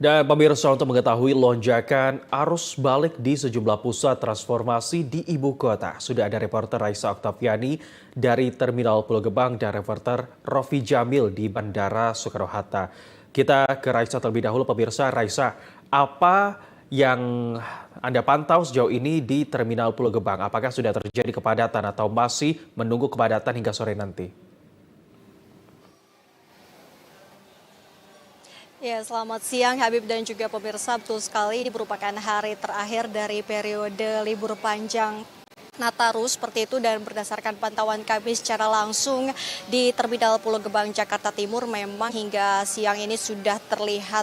Dan pemirsa untuk mengetahui lonjakan arus balik di sejumlah pusat transformasi di ibu kota. Sudah ada reporter Raisa Oktaviani dari Terminal Pulau Gebang dan reporter Rofi Jamil di Bandara Soekarno-Hatta. Kita ke Raisa terlebih dahulu pemirsa. Raisa, apa yang Anda pantau sejauh ini di Terminal Pulau Gebang? Apakah sudah terjadi kepadatan atau masih menunggu kepadatan hingga sore nanti? Ya, selamat siang Habib dan juga pemirsa. Betul sekali, ini merupakan hari terakhir dari periode libur panjang Nataru seperti itu, dan berdasarkan pantauan kami secara langsung di Terminal Pulau Gebang Jakarta Timur, memang hingga siang ini sudah terlihat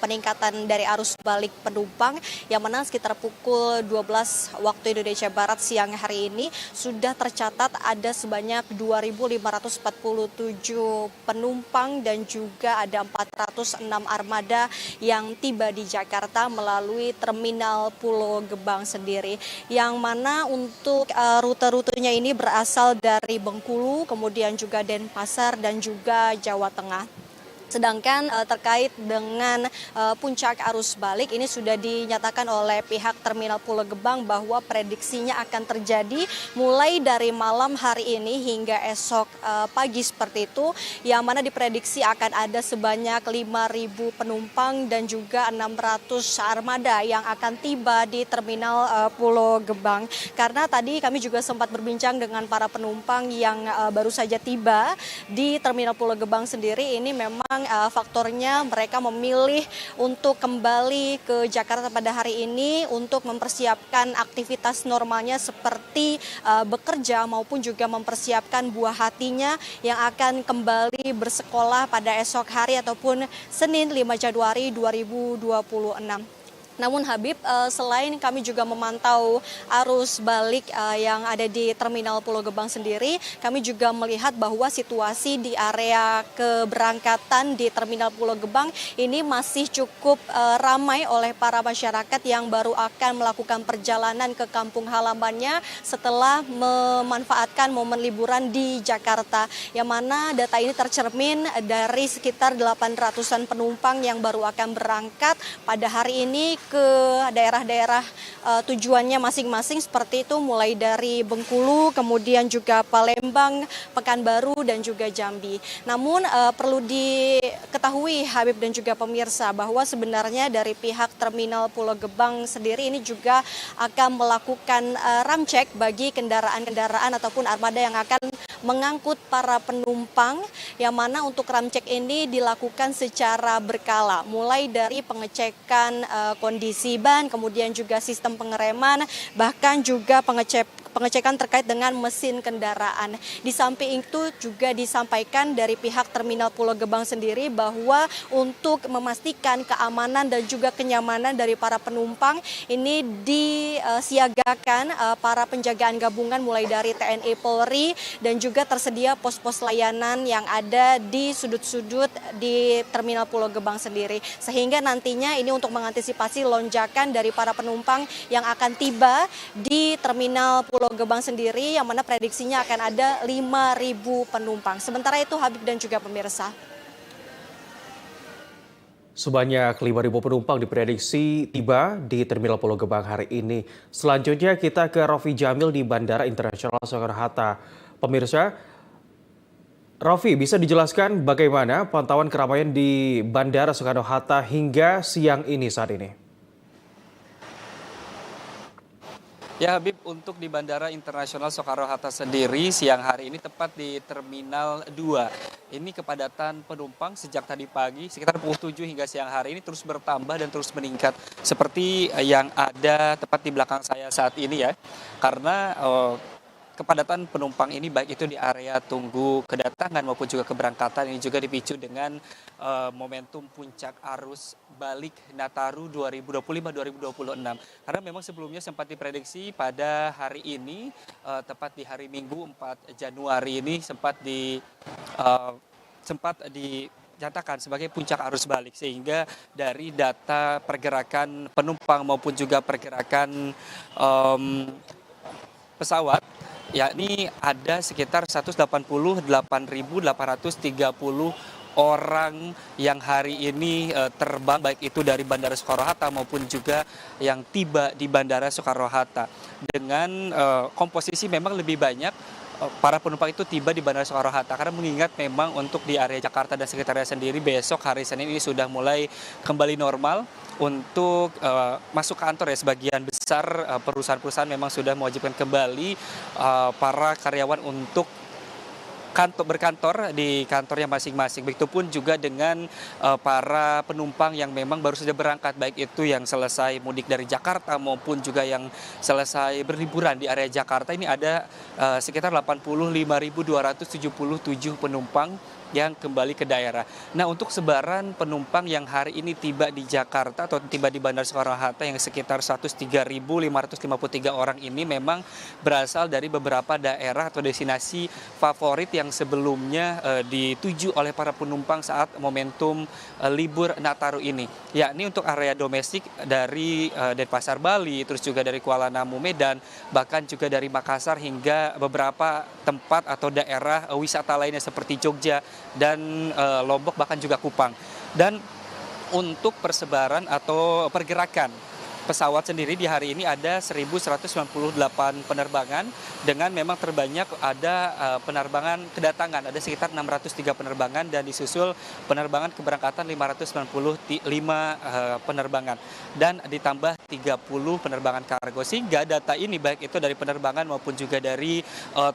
peningkatan dari arus balik penumpang, yang mana sekitar pukul 12 waktu Indonesia Barat siang hari ini sudah tercatat ada sebanyak 2.547 penumpang dan juga ada 406 armada yang tiba di Jakarta melalui Terminal Pulau Gebang sendiri, yang mana untuk rute-rutenya ini berasal dari Bengkulu, kemudian juga Denpasar dan juga Jawa Tengah. Sedangkan terkait dengan puncak arus balik ini sudah dinyatakan oleh pihak Terminal Pulau Gebang bahwa prediksinya akan terjadi mulai dari malam hari ini hingga esok pagi seperti itu, yang mana diprediksi akan ada sebanyak 5.000 penumpang dan juga 600 armada yang akan tiba di Terminal Pulau Gebang. Karena tadi kami juga sempat berbincang dengan para penumpang yang baru saja tiba di Terminal Pulau Gebang sendiri. Ini memang faktornya mereka memilih untuk kembali ke Jakarta pada hari ini untuk mempersiapkan aktivitas normalnya seperti bekerja maupun juga mempersiapkan buah hatinya yang akan kembali bersekolah pada esok hari ataupun Senin 5 Januari 2026. Namun Habib, selain kami juga memantau arus balik yang ada di Terminal Pulau Gebang sendiri, kami juga melihat bahwa situasi di area keberangkatan di Terminal Pulau Gebang ini masih cukup ramai oleh para masyarakat yang baru akan melakukan perjalanan ke kampung halamannya setelah memanfaatkan momen liburan di Jakarta. Yang mana data ini tercermin dari sekitar 800-an penumpang yang baru akan berangkat pada hari ini ke daerah-daerah tujuannya masing-masing seperti itu, mulai dari Bengkulu, kemudian juga Palembang, Pekanbaru dan juga Jambi. Namun perlu diketahui Habib dan juga pemirsa bahwa sebenarnya dari pihak Terminal Pulau Gebang sendiri ini juga akan melakukan ramcek bagi kendaraan-kendaraan ataupun armada yang akan mengangkut para penumpang, yang mana untuk ramcek ini dilakukan secara berkala, mulai dari pengecekan kondisi ban, kemudian juga sistem pengereman, bahkan juga pengecekan terkait dengan mesin kendaraan. Di samping itu juga disampaikan dari pihak Terminal Pulau Gebang sendiri bahwa untuk memastikan keamanan dan juga kenyamanan dari para penumpang ini disiagakan para penjagaan gabungan mulai dari TNI Polri, dan juga tersedia pos-pos layanan yang ada di sudut-sudut di Terminal Pulau Gebang sendiri. Sehingga nantinya ini untuk mengantisipasi lonjakan dari para penumpang yang akan tiba di Terminal Pulau Gebang sendiri, yang mana prediksinya akan ada 5.000 penumpang. Sementara itu Habib dan juga pemirsa. Sebanyak 5.000 penumpang diprediksi tiba di Terminal Pulau Gebang hari ini. Selanjutnya kita ke Rofi Jamil di Bandara Internasional Soekarno-Hatta. Pemirsa, Rofi, bisa dijelaskan bagaimana pantauan keramaian di Bandara Soekarno-Hatta hingga siang ini saat ini? Ya Habib, untuk di Bandara Internasional Soekarno-Hatta sendiri siang hari ini tepat di Terminal 2. Ini kepadatan penumpang sejak tadi pagi sekitar pukul 7 hingga siang hari ini terus bertambah dan terus meningkat. Seperti yang ada tepat di belakang saya saat ini ya. Karena kepadatan penumpang ini baik itu di area tunggu kedatangan maupun juga keberangkatan ini juga dipicu dengan momentum puncak arus balik Nataru 2025-2026. Karena memang sebelumnya sempat diprediksi pada hari ini, tepat di hari Minggu 4 Januari ini sempat dinyatakan sebagai puncak arus balik, sehingga dari data pergerakan penumpang maupun juga pergerakan pesawat, yakni ada sekitar 188.830 orang yang hari ini terbang baik itu dari Bandara Soekarno-Hatta maupun juga yang tiba di Bandara Soekarno-Hatta. Dengan komposisi memang lebih banyak para penumpang itu tiba di Bandara Soekarno-Hatta karena mengingat memang untuk di area Jakarta dan sekitarnya sendiri besok hari Senin ini sudah mulai kembali normal untuk masuk kantor ya. Sebagian besar perusahaan-perusahaan memang sudah mewajibkan kembali para karyawan untuk berkantor di kantornya masing-masing. Begitupun juga dengan para penumpang yang memang baru saja berangkat, baik itu yang selesai mudik dari Jakarta maupun juga yang selesai berliburan di area Jakarta. Ini ada sekitar 85.277 penumpang yang kembali ke daerah. Nah, untuk sebaran penumpang yang hari ini tiba di Jakarta atau tiba di Bandara Soekarno-Hatta yang sekitar 103.553 orang ini memang berasal dari beberapa daerah atau destinasi favorit yang sebelumnya dituju oleh para penumpang saat momentum libur Nataru ini. Yakni untuk area domestik dari Denpasar, Bali, terus juga dari Kuala Namu, Medan, bahkan juga dari Makassar hingga beberapa tempat atau daerah wisata lainnya seperti Jogja dan Lombok, bahkan juga Kupang. Dan untuk persebaran atau pergerakan pesawat sendiri di hari ini ada 1.198 penerbangan dengan memang terbanyak ada penerbangan kedatangan, ada sekitar 603 penerbangan dan disusul penerbangan keberangkatan 595 penerbangan dan ditambah 30 penerbangan kargo, sehingga data ini baik itu dari penerbangan maupun juga dari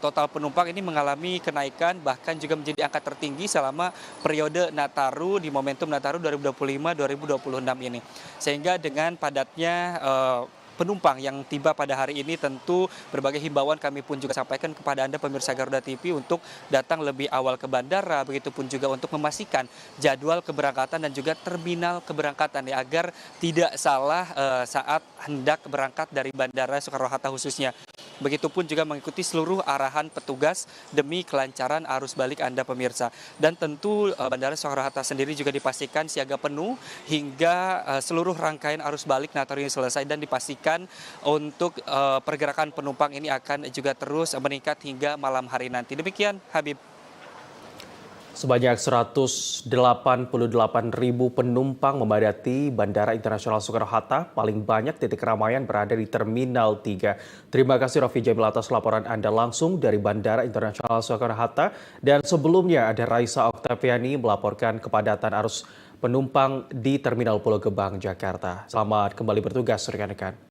total penumpang ini mengalami kenaikan bahkan juga menjadi angka tertinggi selama periode Nataru di momentum Nataru 2025-2026 ini. Sehingga dengan padatnya penumpang yang tiba pada hari ini tentu berbagai himbauan kami pun juga sampaikan kepada Anda pemirsa Garuda TV untuk datang lebih awal ke bandara, begitupun juga untuk memastikan jadwal keberangkatan dan juga terminal keberangkatan ya, agar tidak salah saat hendak berangkat dari Bandara Soekarno-Hatta khususnya. Begitupun juga mengikuti seluruh arahan petugas demi kelancaran arus balik Anda pemirsa. Dan tentu Bandara Soekarno-Hatta sendiri juga dipastikan siaga penuh hingga seluruh rangkaian arus balik Nataru ini selesai, dan dipastikan untuk pergerakan penumpang ini akan juga terus meningkat hingga malam hari nanti. Demikian Habib. Sebanyak 188.000 penumpang memadati Bandara Internasional Soekarno-Hatta. Paling banyak titik keramaian berada di Terminal 3. Terima kasih Raffi Jamil atas laporan Anda langsung dari Bandara Internasional Soekarno-Hatta. Dan sebelumnya ada Raisa Oktaviani melaporkan kepadatan arus penumpang di Terminal Pulau Gebang, Jakarta. Selamat kembali bertugas rekan-rekan.